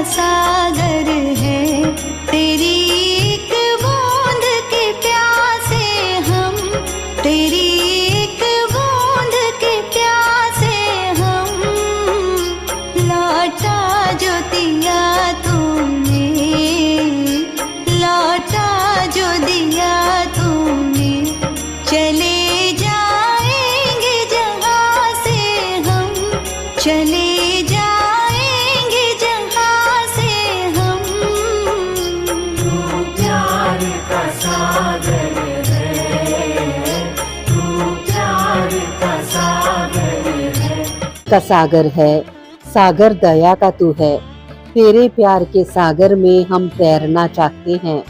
सागर है, तेरी एक बूंद के प्यासे हम, तेरी एक बूंद के प्यासे हम। लौटा जो दिया तूने, लौटा जो दिया तूने, चले जाएंगे जहाँ से हम, चले जाएंगे जहाँ से हम। तू प्यार का सागर है, तू प्यार का सागर है। का सागर है, सागर दया का तू है। तेरे प्यार के सागर में हम तैरना चाहते हैं।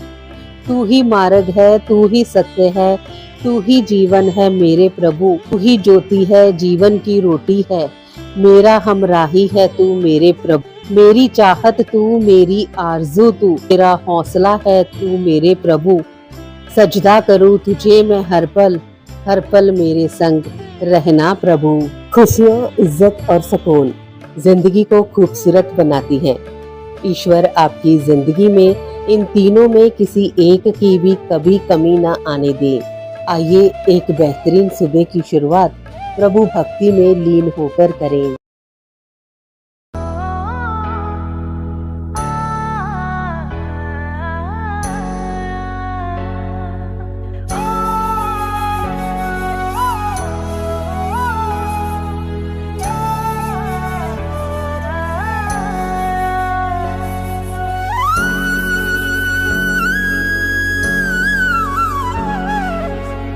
तू ही मार्ग है, तू ही सत्य है, तू ही जीवन है मेरे प्रभु। तू ही ज्योति है, जीवन की रोटी है, मेरा हमराही है तू मेरे प्रभु। मेरी चाहत तू, मेरी आरज़ू तू, मेरा हौसला है तू मेरे प्रभु। सजदा करूँ तुझे मैं हर पल मेरे संग रहना प्रभु। खुशियाँ, इज्जत और सुकून जिंदगी को खूबसूरत बनाती हैं। ईश्वर आपकी जिंदगी में इन तीनों में किसी एक की भी कभी कमी ना आने दे। आइए एक बेहतरीन सुबह की शुरुआत प्रभु भक्ति में लीन होकर करें।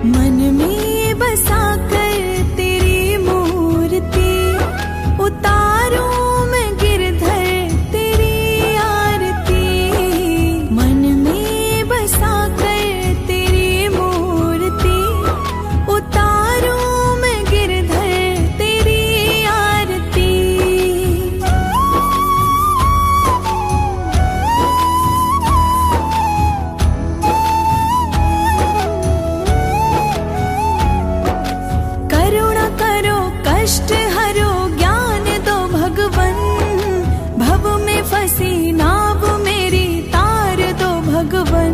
मन में बसा कर तेरी मूर्ति, उतारूं मैं गिरधर तेरी आरती। मन में बसा कर तेरी मूर्ति, उतारूं मैं गिरधर तेरी आरती। करुणा करो, कष्ट हरो, ज्ञान दो भगवन। भव में फंसी नाव मेरी तार दो भगवन।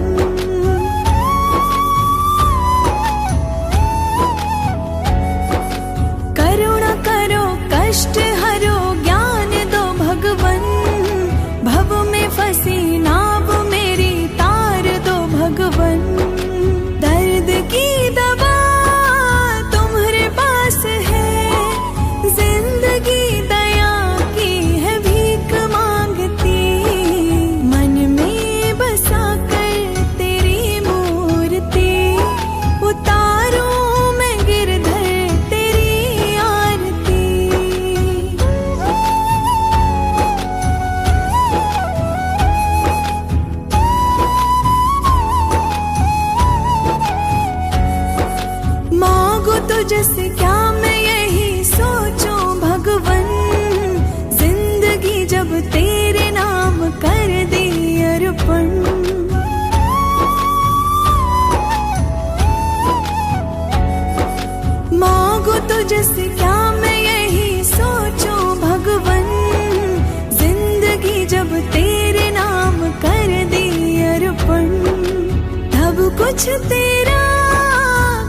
करुणा करो, कष्ट हरो, ज्ञान दो भगवन। भव में फंसी नाव मेरी तार दो भगवन। दर्द की दवा तुम्हारे पास है, जिंदगी दया की है भीख मांगती। मन में बसा कर तेरी मूर्ति, उतारूं मैं गिरधर तेरी आरती। मांगो तुझसे क्या मैं यही सोचूं भगवन। जिंदगी जब तेरे नाम कर दी अर्पण। मांगो तुझसे क्या मैं यही सोचूं भगवन। जिंदगी जब तेरे नाम कर दी अर्पण। तब कुछ तेरा,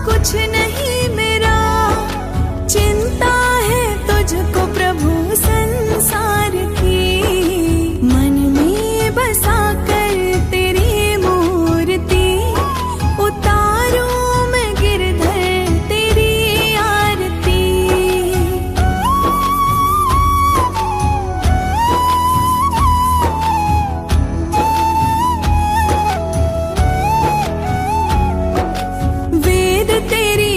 कुछ नहीं मेरा। चिंता है तुझको प्रभु संसार की। मन में बसा कर तेरी मूर्ति, उतारूं मैं गिरधर तेरी आरती। वेद तेरी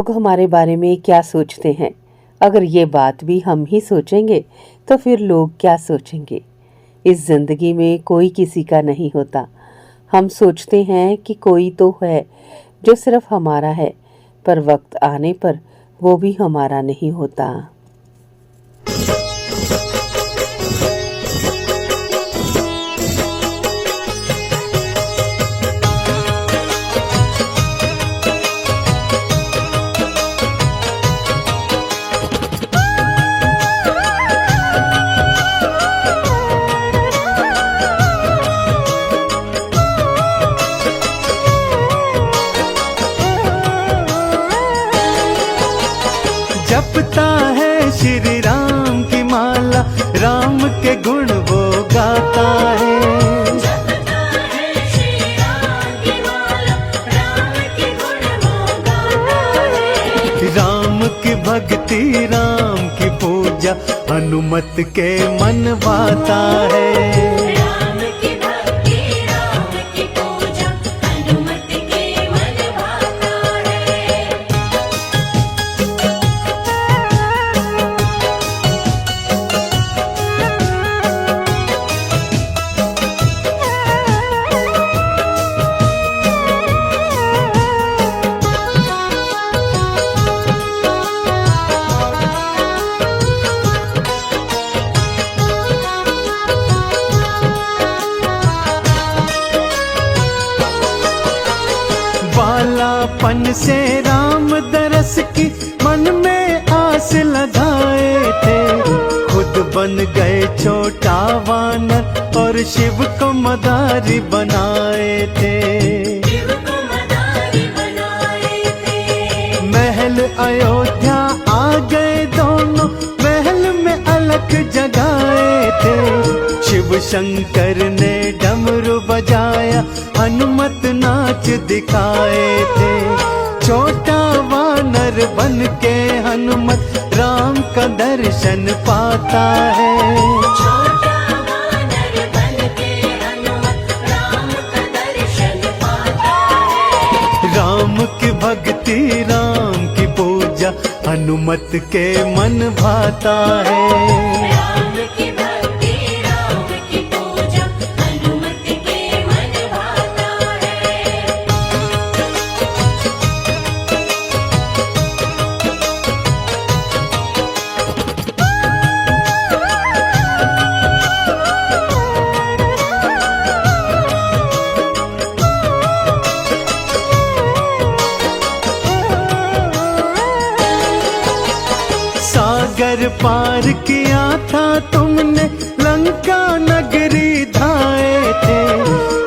लोग हमारे बारे में क्या सोचते हैं, अगर ये बात भी हम ही सोचेंगे तो फिर लोग क्या सोचेंगे। इस जिंदगी में कोई किसी का नहीं होता। हम सोचते हैं कि कोई तो है जो सिर्फ हमारा है, पर वक्त आने पर वो भी हमारा नहीं होता। जपता है श्री राम की माला, राम के गुण वो गाता है। जपता है श्री राम की माला, राम के गुण वो गाता है। राम की भक्ति राम की पूजा हनुमत के मन भाता है। राम की भक्ति राम की पूजा हनुमत के मन भाता है। बालापन से राम दरस की मन में आस लगाए थे। खुद बन गए छोटा वानर और शिव को मदारी बनाए थे। शिव को मदारी बनाए थे। महल अयोध्या आ गए दोनों, महल में अलख जगाए थे। शिव शंकर ने डमरू बजाया, हनुमत नाच दिखाए थे। छोटा वानर बन के हनुमत राम का दर्शन पाता है। छोटा वानर बन के हनुमत राम का दर्शन पाता है। राम की भक्ति राम की पूजा हनुमत के मन भाता है। राम की भक्ति राम की पूजा हनुमत के मन भाता है। सागर पार किया था तुमने, लंका नगरी धाए थे।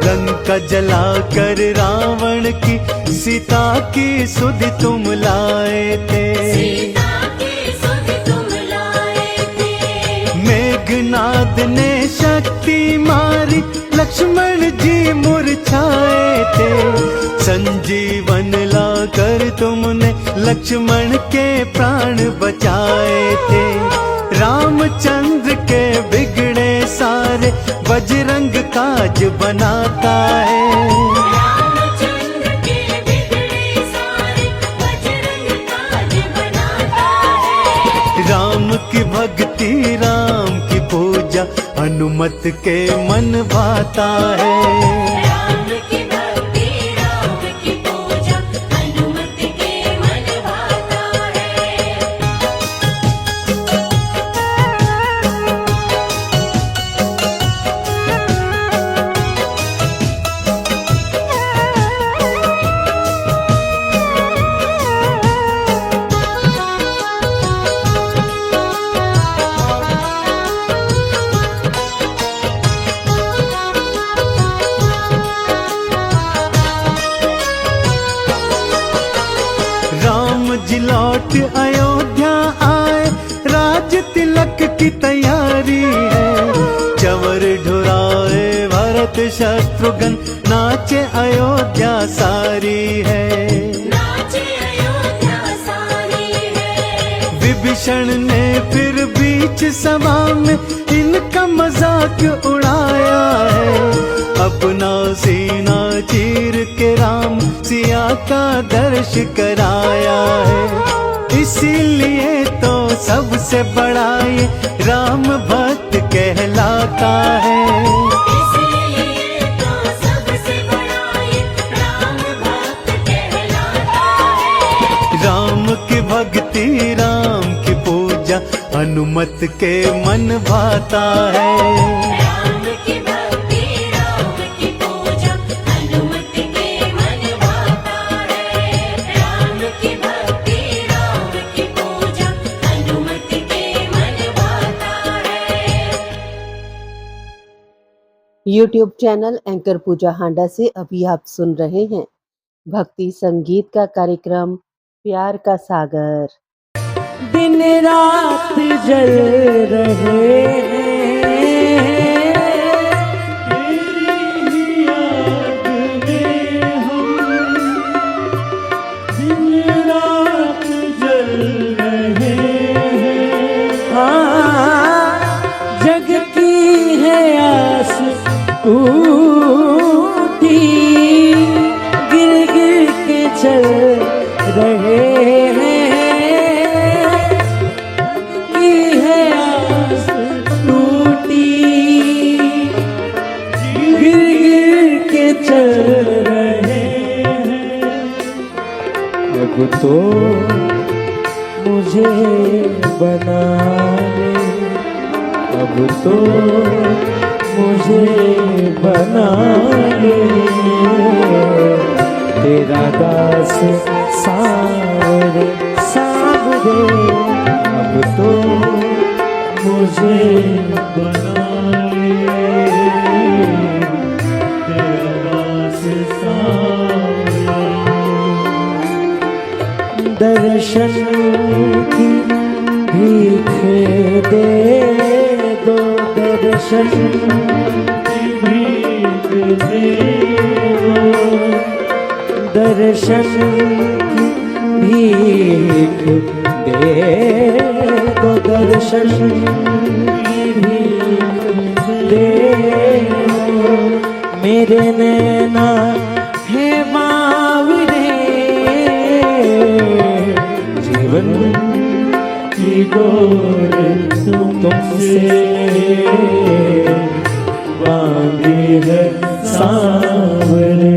लंका जलाकर रावण की सीता की सुधि तुम लाए थे। सीता की सुध तुम लाए थे। मेघनाद ने शक्ति मारी, लक्ष्मण जी मूर्छाए थे। संजीवन लाकर तुमने लक्ष्मण के प्राण बचाए थे। रामचंद्र के बिगड़े सारे बजरंग काज बनाता है। रामचंद्र के बिगड़े सारे बजरंग काज बनाता है। राम की भक्ति राम की पूजा हनुमत के मन भाता है। राम की भक्ति राम की पूजा हनुमत के मन भाता है। जी लौट अयोध्या आए, राज तिलक की तैयारी है। चवर ढुराए भरत शत्रुघ्न, नाचे अयोध्या सारी है। नाचे अयोध्या सारी है। विभीषण ने फिर बीच सभा में इनका मजाक उड़ाया है। अपना सीना चीर के राम सिया का दर्श कराया है। इसीलिए तो सबसे बड़ा ये राम भक्त कहलाता है। इसलिए तो सबसे बड़ा ये राम भक्त कहलाता है। राम की भक्ति राम की पूजा हनुमत के मन भाता है। राम की भक्ति राम की पूजा हनुमत के मन भाता है। राम की भक्ति राम की पूजा हनुमत के मन भाता है। यूट्यूब चैनल एंकर पूजा हांडा से अभी आप सुन रहे हैं भक्ति संगीत का कार्यक्रम प्यार का सागर। दिन रात जल रहे जग की है आस टूटी, गिर गिर के चल रहे तो मुझे बना ले, अब तो मुझे बना ले, तेरा दास सावरे सावरे, अब तो मुझे बना ले, तेरा दास सावरे। दर्शन की भीख दे दो, दर्शन की भीख दे दो, दर्शन की भीख दे दो, दर्शन की भीख दे दो। मेरे नैना है बावरे, जीवन की डोर तुमसे बांधी है सांवरे।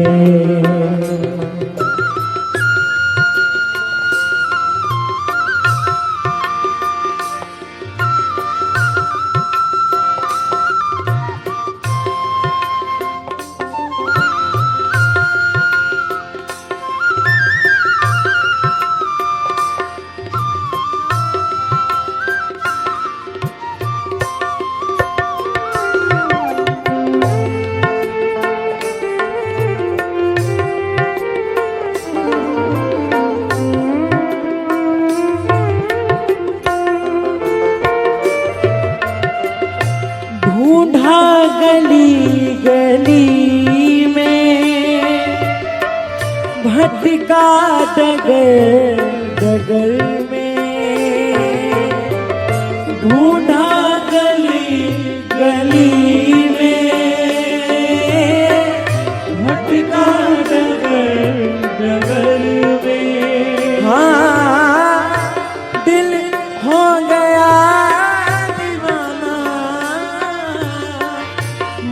ढूंढा गली गली में, भटका डगर डगर में, ढूंढा गली गली में, भटका डगर डगर में। हाँ, दिल हो गया दीवाना,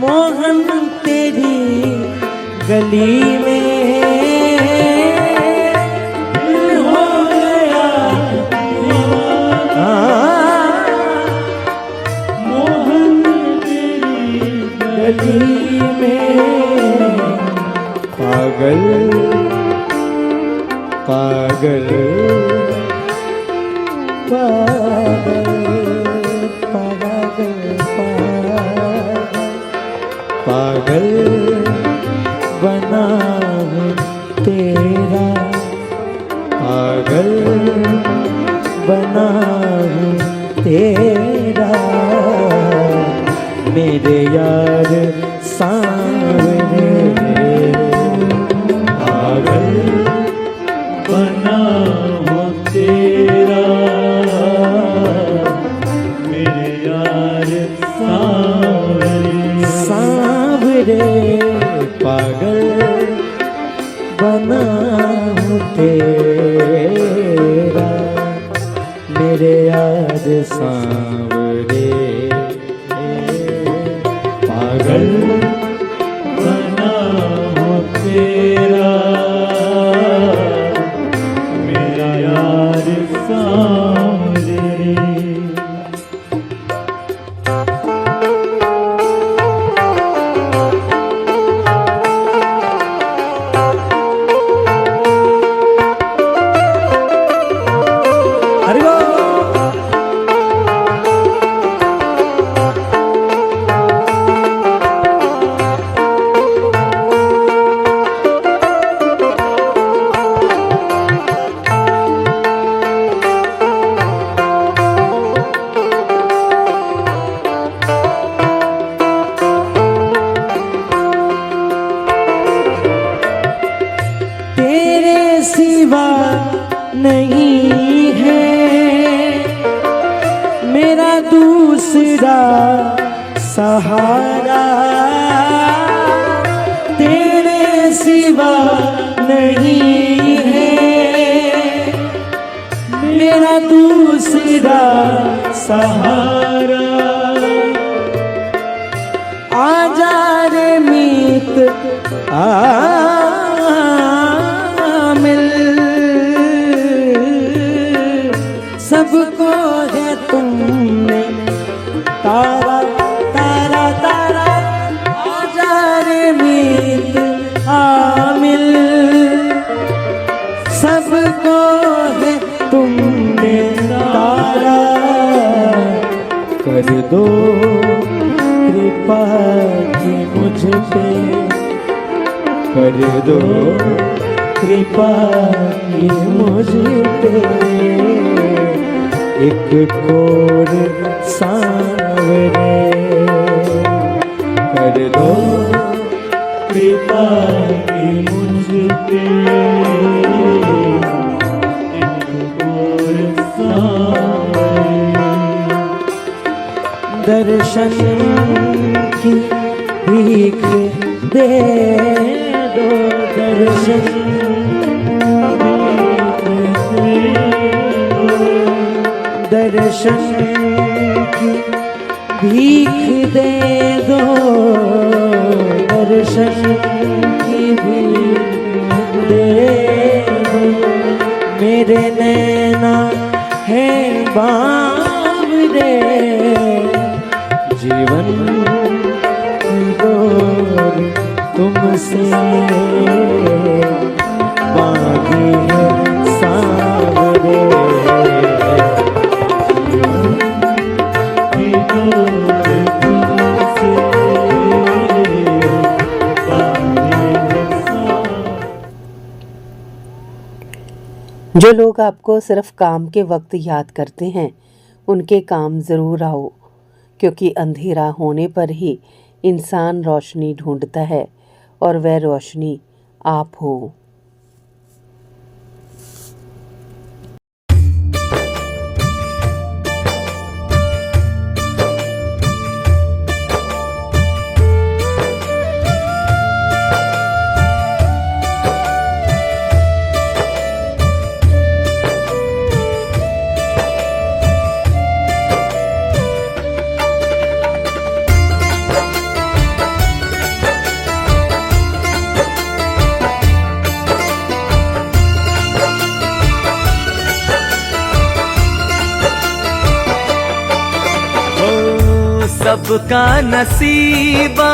मोहन तेरी गली में, दिल हो गया दीवाना, मोहन तेरी गली में। पागल पागल पागल पागल पागल बना हूँ तेरा, पागल बना हूँ तेरा, मेरे यार सांवरे। पागल बना हूँ तेरा, मेरे यार सांवरे सांवरे। पागल बना हूँ तेरा, मेरे यार सांवरे पागल बना हूँ तेरा, मेरा यार सांवरे। हरि बोल। तेरे सिवा नहीं है मेरा दूसरा सहारा, तेरे सिवा नहीं है मेरा दूसरा सहारा। आजा रे मीत मिल, सबको है तुमने तारा तारा तारा। आजा रे मीत आमिल, सबको है तुमने तारा। कर दो कृपा की मुझ पे, कर दो कृपा की मुझ पे, एक कोर सांवरे। कर दो कृपा की मुझ पे, एक कोर सांवरे। दर्शन की भीख दे दो, दर्शन दर्शन की भीख दे दो, दर्शन की भीख दे दो। मेरे नैना है बावरे, जीवन की डोर तुमसे बांधी है सांवरे। जो लोग आपको सिर्फ काम के वक्त याद करते हैं, उनके काम ज़रूर आओ, क्योंकि अंधेरा होने पर ही इंसान रोशनी ढूंढता है और वह रोशनी आप हो। सबका नसीबा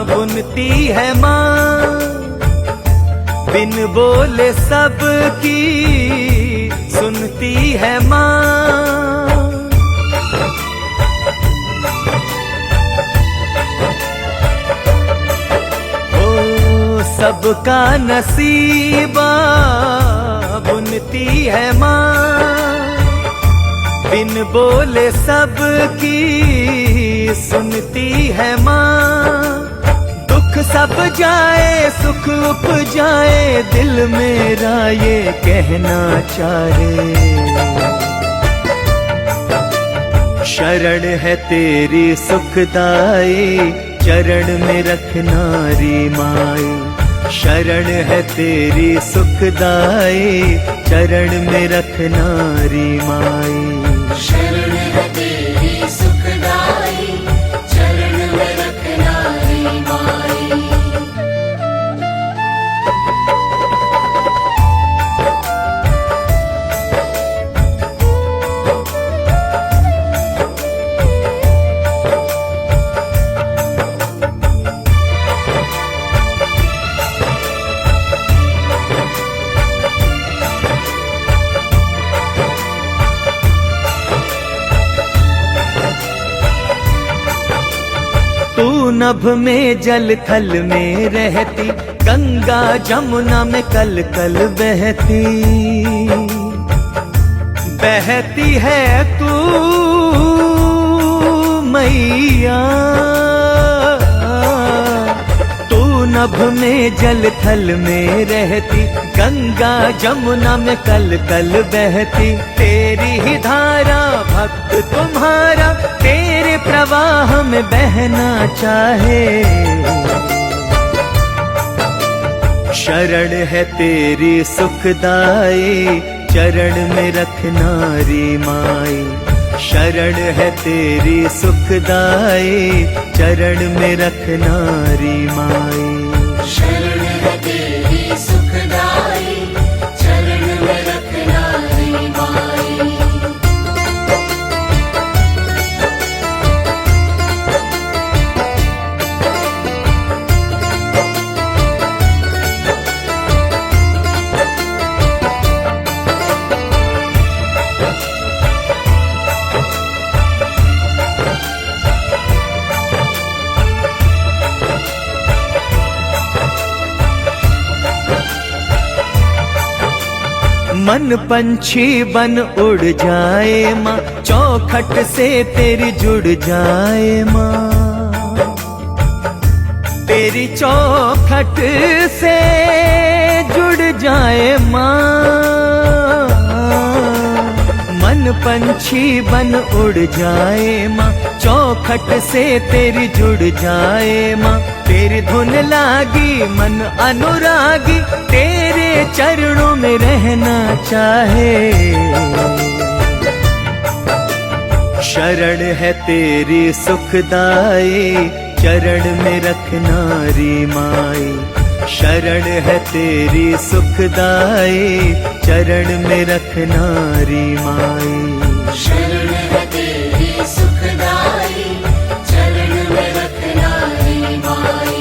बुनती है माँ, बिन बोले सबकी सुनती है माँ। ओ सबका नसीबा बुनती है माँ, बिन बोले सबकी सुनती है माँ। दुख सब जाए सुख उपजाए, दिल मेरा ये कहना चाहे। शरण है तेरी सुखदाई, चरण में रखना री माई। शरण है तेरी सुखदाई, चरण में रखना री माई। शरण है तेरी सुखदाई, चरण में रखना रे माई। तू नभ में जल थल में रहती, गंगा जमुना में कल कल बहती। बहती है तू मैया, तू नभ में जल थल में रहती, गंगा जमुना में कल कल बहती। तेरी ही धारा भक्त तुम्हारा, तेरे प्रवाह में बहना चाहे। शरण है तेरी सुखदाई, चरण में रखना री माई। शरण है तेरी सुखदाई, चरण में रखना री माई। शरण है तेरी सुखदाई, चरण में रखना रे माई। मन पंछी बन उड़ जाए माँ, चौखट से तेरी जुड़ जाए माँ। तेरी चौखट से जुड़ जाए माँ। मन पंछी बन उड़ जाए माँ, चौखट से तेरी जुड़ जाए माँ। तेरी धुन लागी मन अनुरागी, तेरे चरणों में रहना चाहे। शरण है तेरी सुखदाई, चरण में रखना री माई। शरण है तेरी सुखदाई, चरण में रखना री माई। शरण है तेरी सुखदाई, चरण में रखना रे माई।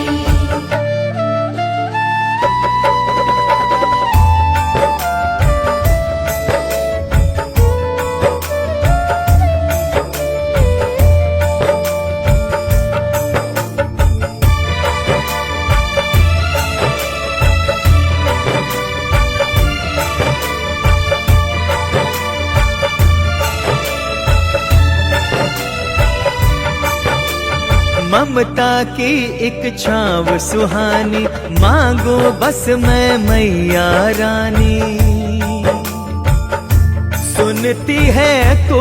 ममता की एक छाव सुहानी, मांगो बस मैं मैया रानी। सुनती है तू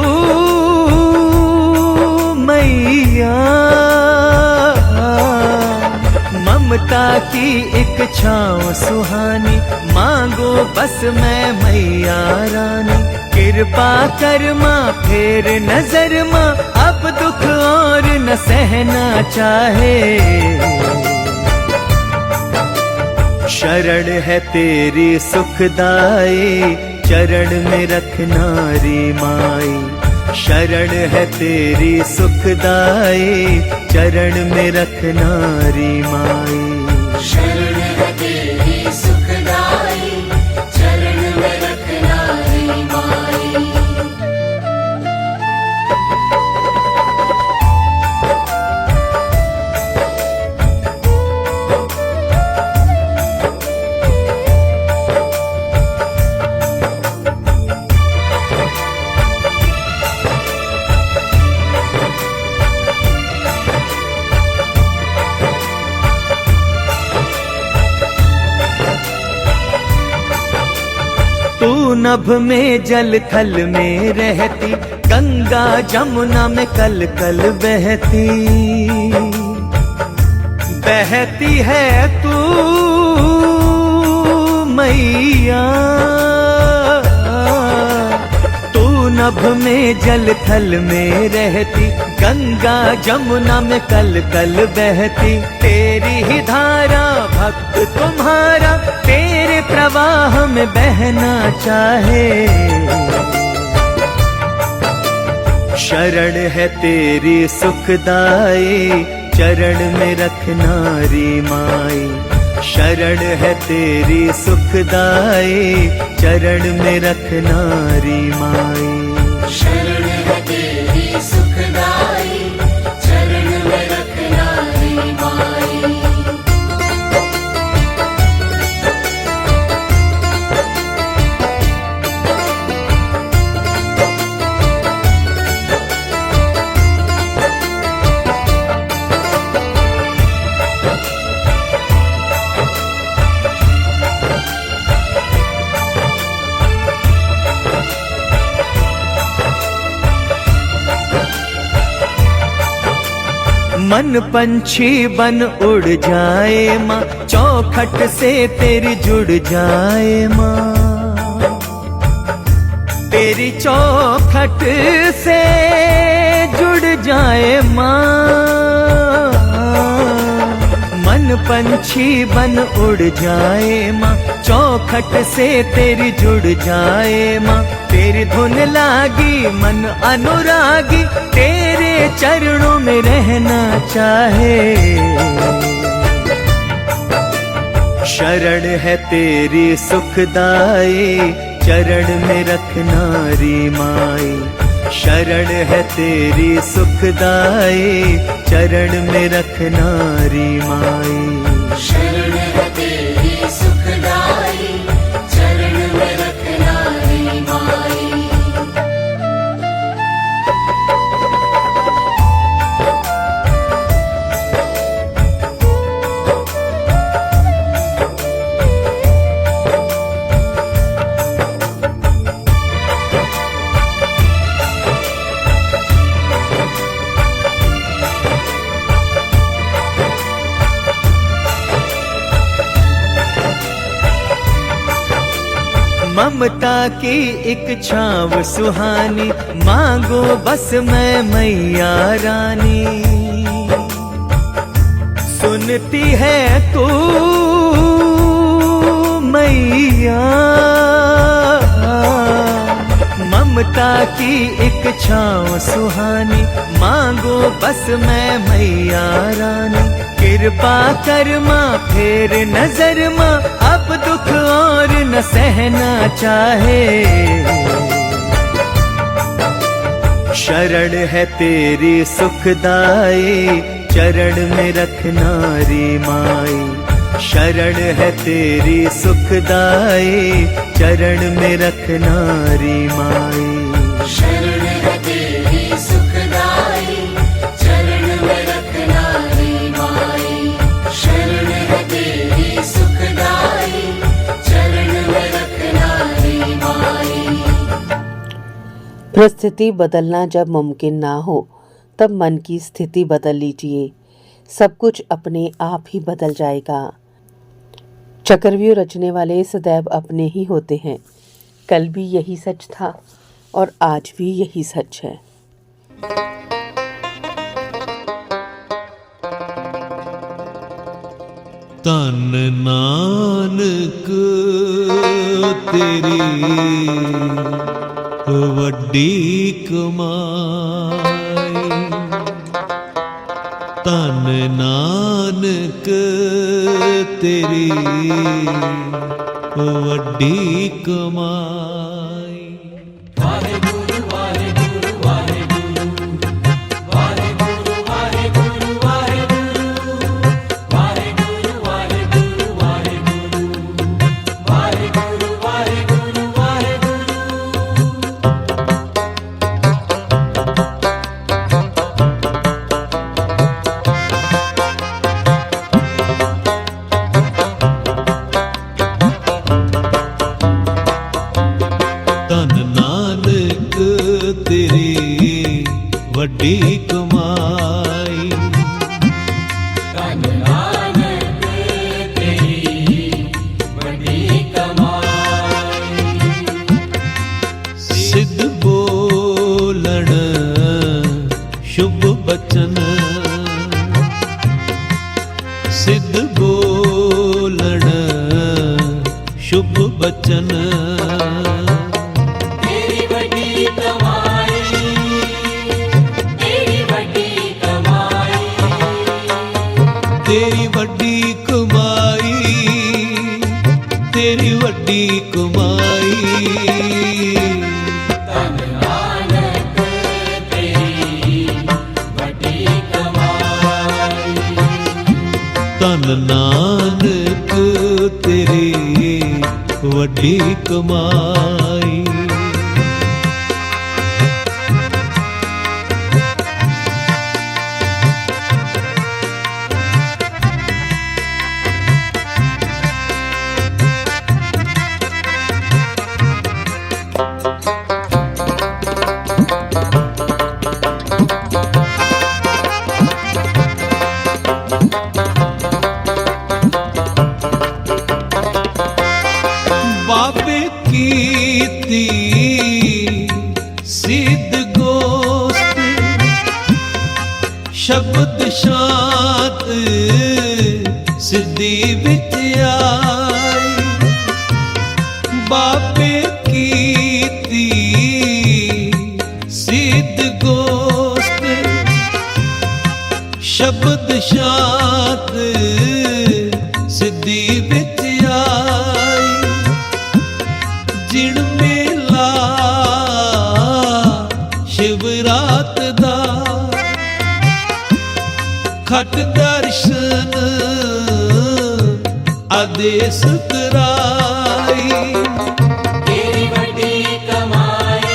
मैया, ममता की एक छाव सुहानी, मांगो बस मैं मैया रानी। कृपा कर माँ फेर नजर माँ, अब दुख और न सहना चाहे। शरण है तेरी सुखदाई, चरण में रखना री माई। शरण है तेरी सुखदाई, चरण में रखना री माई। शरण है तेरी सुखदाई, चरण में रखना रे माई। तू नभ में जल थल में रहती, गंगा जमुना में कल कल बहती। बहती है तू मैया, तू नभ में जल थल में रहती, गंगा जमुना में कल कल बहती। तेरी ही धारा भक्त तुम्हारा, तेरे प्रवाह में बहना चाहे। शरण है तेरी सुखदाई, चरण में रखना री माई। शरण है तेरी सुखदाई, चरण में रखना री माई। शरण है तेरी सुखदाई, चरण में रखना रे माई। मन पंछी बन उड़ जाए माँ, चौखट से तेरी जुड़ जाए माँ। तेरी चौखट से जुड़ जाए माँ। मन पंछी बन उड़ जाए माँ, चौखट से तेरी जुड़ जाए माँ। तेरी धुन लागी मन अनुरागी, तेरे चरणों में रहना चाहे। शरण है तेरी सुखदाई, चरण में रखना री माई। शरण है तेरी सुखदाई, चरण में रखना री माई। शरण है तेरी सुखदाई, चरण में रखना रे माई। ममता की एक छाव सुहानी, मांगो बस मैं मैया रानी। सुनती है तू मैया, ममता की एक छाव सुहानी, मांगो बस मैं मैया रानी। कृपा कर माँ फेर नजर माँ, अब दुख और न सहना चाहे। शरण है तेरी सुखदाई, चरण में रखना री माई। शरण है तेरी सुखदाई, चरण में रखना री माई। शरण है तेरी सुखदाई, चरण में रखना रे माई। शरण है तेरी सुखदाई, चरण में रखना रे माई। परिस्थिति बदलना जब मुमकिन ना हो, तब मन की स्थिति बदल लीजिए। सब कुछ अपने आप ही बदल जाएगा। चक्रव्यूह रचने वाले सदैव अपने ही होते हैं। कल भी यही सच था और आज भी यही सच है। धन नानक तेरी वड्डी कमाई। धन नानक तेरी वड्डी कमाई। ਬੋਲਣ ਸ਼ੁਭ ਬਚਨ तेरी वड्डी कमाई तेरी वड्डी कमाई ਤੇਰੀ ਵੱਡੀ ਕਮਾਈ ਤੇਰੀ ਵੱਡੀ ਕਮਾਈ धन नानक तेरी वड्डी कमाई ਧੰਨ ਨਾਨਕ ਤੇਰੀ ਵੱਡੀ ਕਮਾਈ ਬਾਬੇ ਕੀਤੀ ਸਿੱਧ ਗੋਸਤ ਸ਼ਬਦ ਸ਼ਾਂਤ ਸਿੱਧੀ ਵਿੱਚ ਆਈ ਬਾਬੇ ਕੀਤੀ ਸਿੱਧ ਗੋਸਤ ਸ਼ਬਦ ਸ਼ਾਂਤ ਸਿੱਧੀ ਵਿੱਚ ਆਈ ਜਿਣ ਮੇਲਾ ਸ਼ਿਵਰਾਤ ਦਾ ਖਟ ਦਰਸ਼ਨ ਆਦੇਸ ਕਰਾਈ तेरी वड्डी कमाई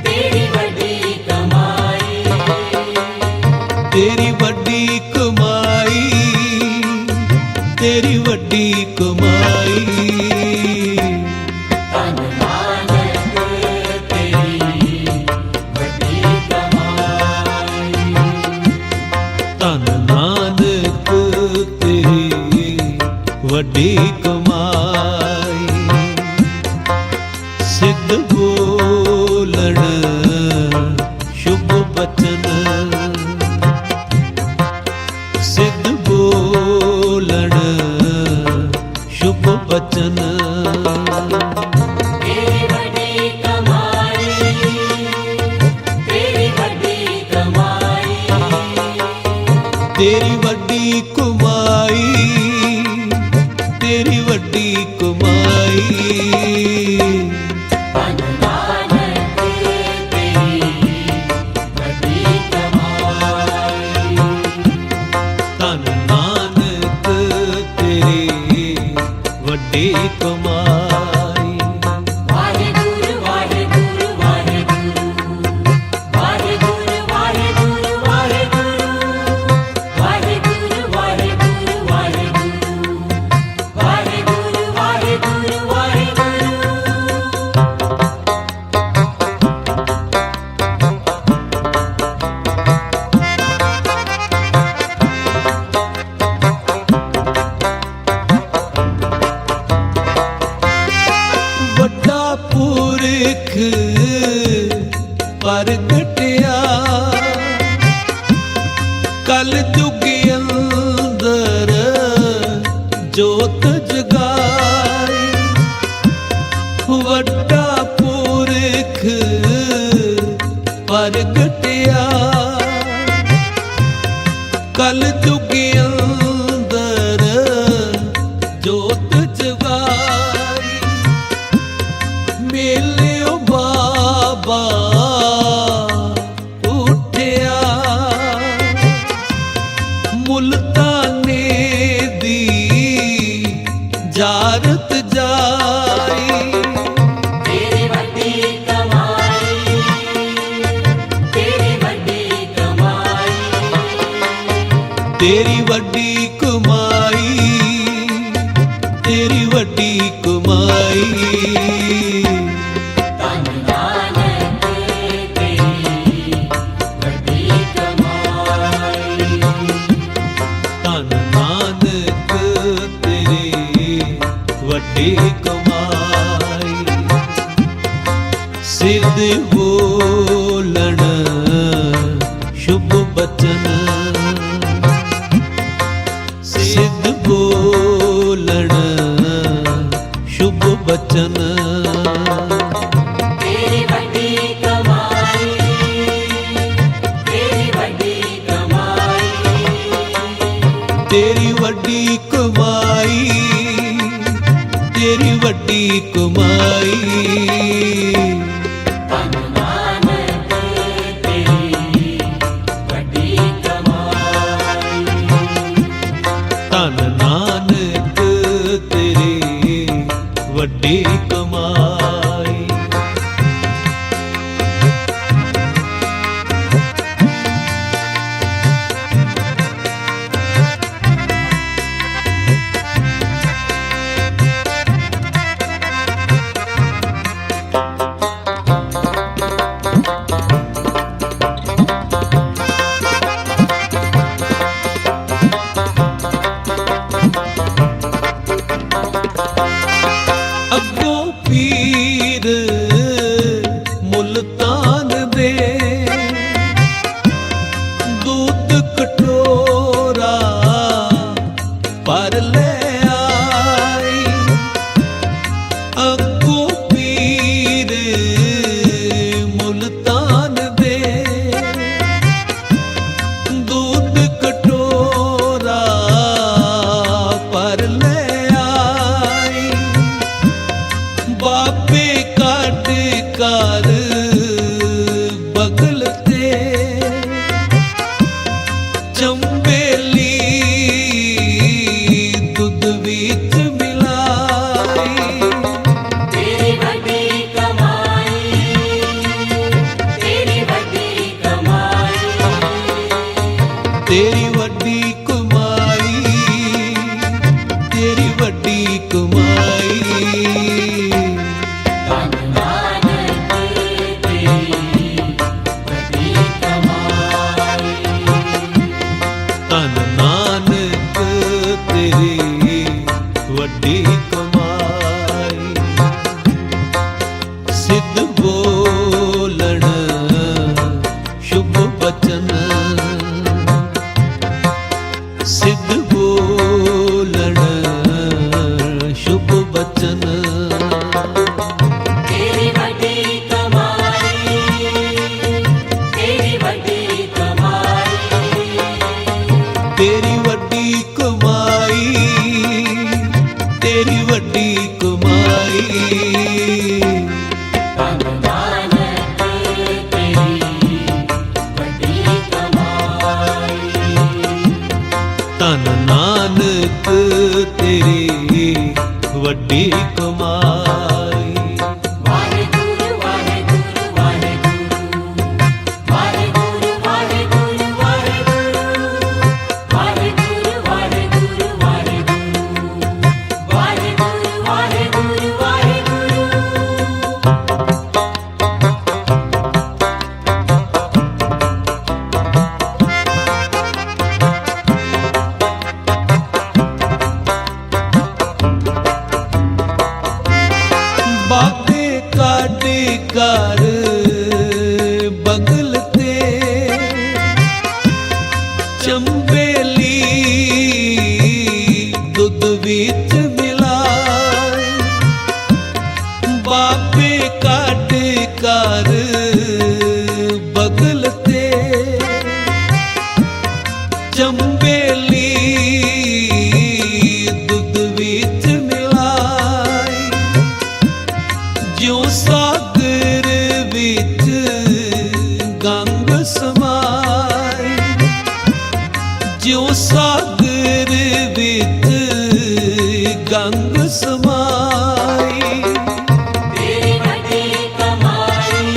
तेरी वड्डी कमाई ਤੇਰੀ ਵੱਡੀ ਕਮਾਈ ਤੇਰੀ ਵੱਡੀ ਕਮਾਈ धन नानक तेरी वड्डी कमाई ਧੰਨ ਨਾਨਕ ਤੇਰੀ ਵੱਡੀ ਕਮਾਈ ਸਿੱਧ ਬੋਲਣ ਸ਼ੁਭ ਬਚਨ ਸਿੱਧ ਬੋਲਣ ਸ਼ੁਭ ਬਚਨ तेरी वड्डी कमाई तेरी वड्डी कमाई ਤੇਰੀ ਵੱਡੀ ਕਮਾਈ ਤੇਰੀ ਵੱਡੀ ਕਮਾਈ धन नानक तेरी वड्डी कमाई ਧੰਨ ਨਾਨਕ ਤੇਰੀ ਵੱਡੀ ਕਮਾਈ वाहेगुरु वाहेगुरु वाहेगुरु वाहेगुरु वाहेगुरु वाहेगुरु वाहेगुरु वाहेगुरु वाहेगुरु वाहेगुरु वाहेगुरु वाहेगुरु ਵੱਡਾ ਪੁਰਖ ਪ੍ਰਗਟਿਆ ਕਲ ਯੁਗ ਅੰਦਰ ਜੋਤ ਜਗਾਈ ਵੱਡਾ ਪੁਰਖ ਪ੍ਰਗਟਿਆ ਕਲ ਯੁਗ ਅੰਦਰ ਜੋਤ ਜਗਾਈ ਮੇਲਿਓ ਬਾਬਾ ਉੱਠਿਆ ਮੁਲਤਾਨੇ ਦੀ ਜਾਰਤ ਜਾਈ तेरी वड्डी कमाई तेरी वड्डी कमाई ਤੇਰੀ ਵੱਡੀ ਕਮਾਈ ਤੇਰੀ ਵੱਡੀ ਕਮਾਈ धन नानक तेरी वड्डी कमाई ਧੰਨ ਨਾਨਕ ਤੇਰੀ ਵੱਡੀ ਕਮਾਈ ਸਿੱਧ ਬੋਲਣ ਸ਼ੁਭ ਬਚਨ ਬਚਨ तेरी बड़ी कमाई, तेरी बड़ी कमाई, ਤੇਰੀ ਵੱਡੀ ਕਮਾਈ ਤੇਰੀ ਵੱਡੀ ਕਮਾਈ धन नानक तेरी बड़ी कमाई, ਧੰਨ ਨਾਨਕ ਤੇਰੀ ਵੱਡੀ ਕਮਾਈ ਅੱਗੋਂ ਪੀਰ ਮੁਲਤਾਨ ਦੇ ਦੁੱਧ ਕਟੋਰਾ ਪਰ ਲੈ ਆਈ ਅੱਗੋਂ ਪੀਰ ਮੁਲਤਾਨ ਦੇ ਦੁੱਧ ਕਟੋਰਾ ਪਰ ਲੈ ਆਈ ਬਾਬੇ ਕੱਢ ਕਰ ਬਗਲ ਤੇ ਚੰਬੇਲੀ ਦੁੱਧ ਵਿੱਚ ਮਿਲਾਈ तेरी बड़ी कमाई, तेरी बड़ी कमाई, ਤੇਰੀ ਵੱਡੀ ਕਮਾਈ ਤੇਰੀ ਵੱਡੀ ਕਮਾਈ धन नानक तेरी बड़ी कमाई, ਧੰਨ ਨਾਨਕ ਤੇਰੀ ਵੱਡੀ ਕਮਾਈ ਸਿੱਧ ਬੋਲਣ ਸ਼ੁਭ ਬਚਨ ਸਿੱਧ ਬੋਲਣ ਸ਼ੁਭ ਬਚਨ तेरी बड़ी कमाई, तेरी बड़ी कमाई, ਤੇਰੀ ਵੱਡੀ ਕਮਾਈ ਤੇਰੀ ਵੱਡੀ ਕਮਾਈ धन नानक तेरी बड़ी कमाई, ਧੰਨ ਨਾਨਕ ਤੇਰੀ ਵੱਡੀ ਕਮਾਈ वाहेगुरु वाहेगुरु वाहेगुरु, वाहेगुरु वाहेगुरु वाहेगुरु, वाहेगुरु वाहेगुरु वाहेगुरु, वाहेगुरु वाहेगुरु वाहेगुरु। ਬਾਬੇ ਕੱਢ ਕਰ ਬਗਲ ਤੇ ਚੰਬੇਲੀ ਦੁੱਧ ਵਿੱਚ ਮਿਲਾਈ ਬਾਬੇ ਕੱਢ ਕਰ ਬਗਲ ਤੇ ਚੰਬੇਲੀ ਦੁੱਧ ਵਿੱਚ ਮਿਲਾਈ ਜਿਉ ਸਾਗਰ ਵਿੱਚ ਗੰਗ ਸਮਾਈ ਜਿਉ ਸਾਗਰ ਵਿੱਚ ਗੰਗ ਸਮਾਈ तेरी बड़ी कमाई,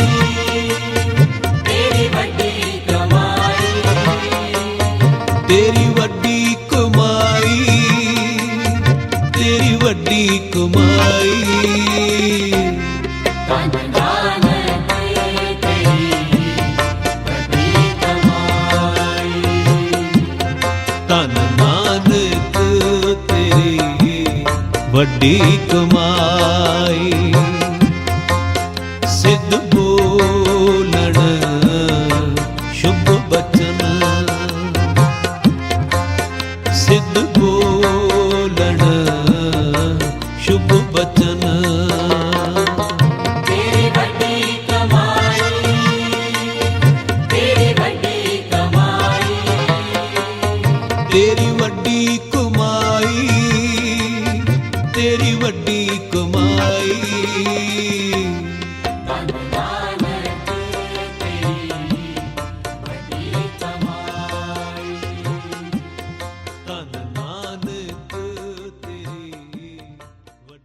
तेरी बड़ी कमाई, ਤੇਰੀ ਵੱਡੀ ਕਮਾਈ ਤੇਰੀ ਵੱਡੀ ਕਮਾਈ धन नानक तेरी बड़ी कमाई, ਧੰਨ ਨਾਨਕ ਤੇਰੀ ਵੱਡੀ ਕਮਾਈ ਸਿੱਧ ਬੋਲਣ ਸ਼ੁਭ ਬਚਨ ਸਿੱਧ ਬੋਲਣ ਸ਼ੁਭ ਬਚਨ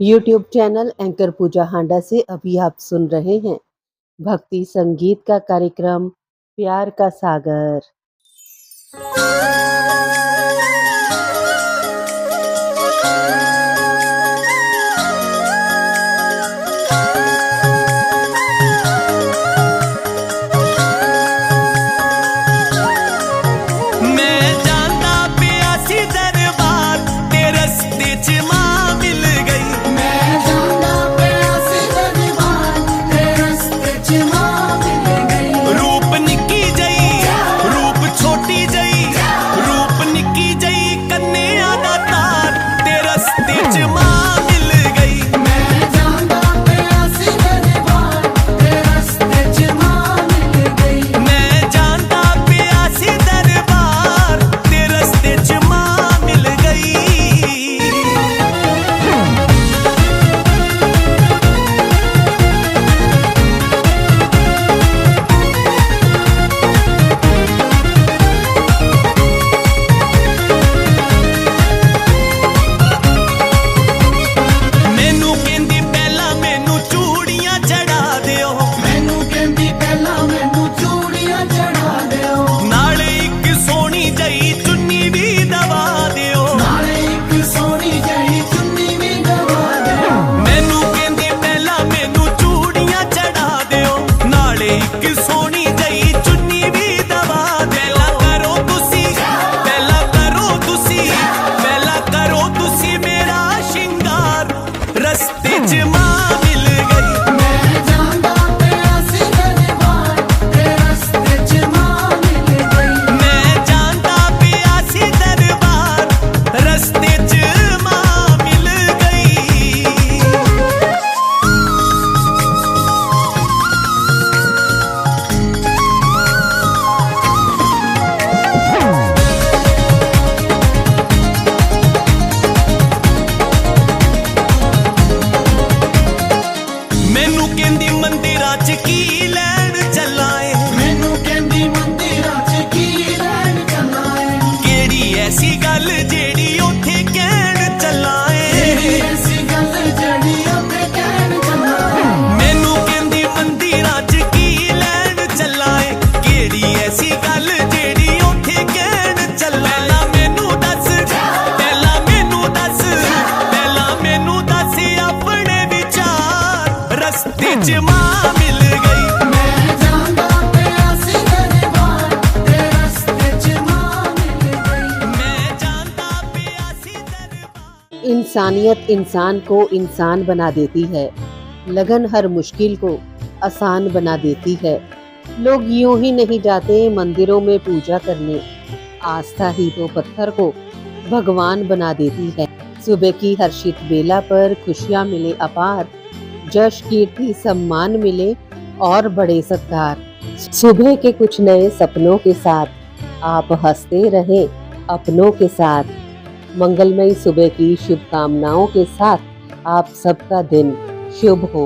यूट्यूब चैनल एंकर पूजा हांडा से अभी आप सुन रहे हैं भक्ति संगीत का कार्यक्रम प्यार का सागर। इंसानियत इंसान को इंसान बना देती है, लगन हर मुश्किल को आसान बना देती है। लोग यूं ही नहीं जाते मंदिरों में पूजा करने, आस्था ही तो पत्थर को भगवान बना देती है। सुबह की हर्षित बेला पर खुशियां मिले अपार, जश कीर्ति सम्मान मिले और बड़े सत्कार। सुबह के कुछ नए सपनों के साथ आप हंसते रहे अपनों के साथ। मंगलमयी सुबह की शुभकामनाओं के साथ आप सबका दिन शुभ हो।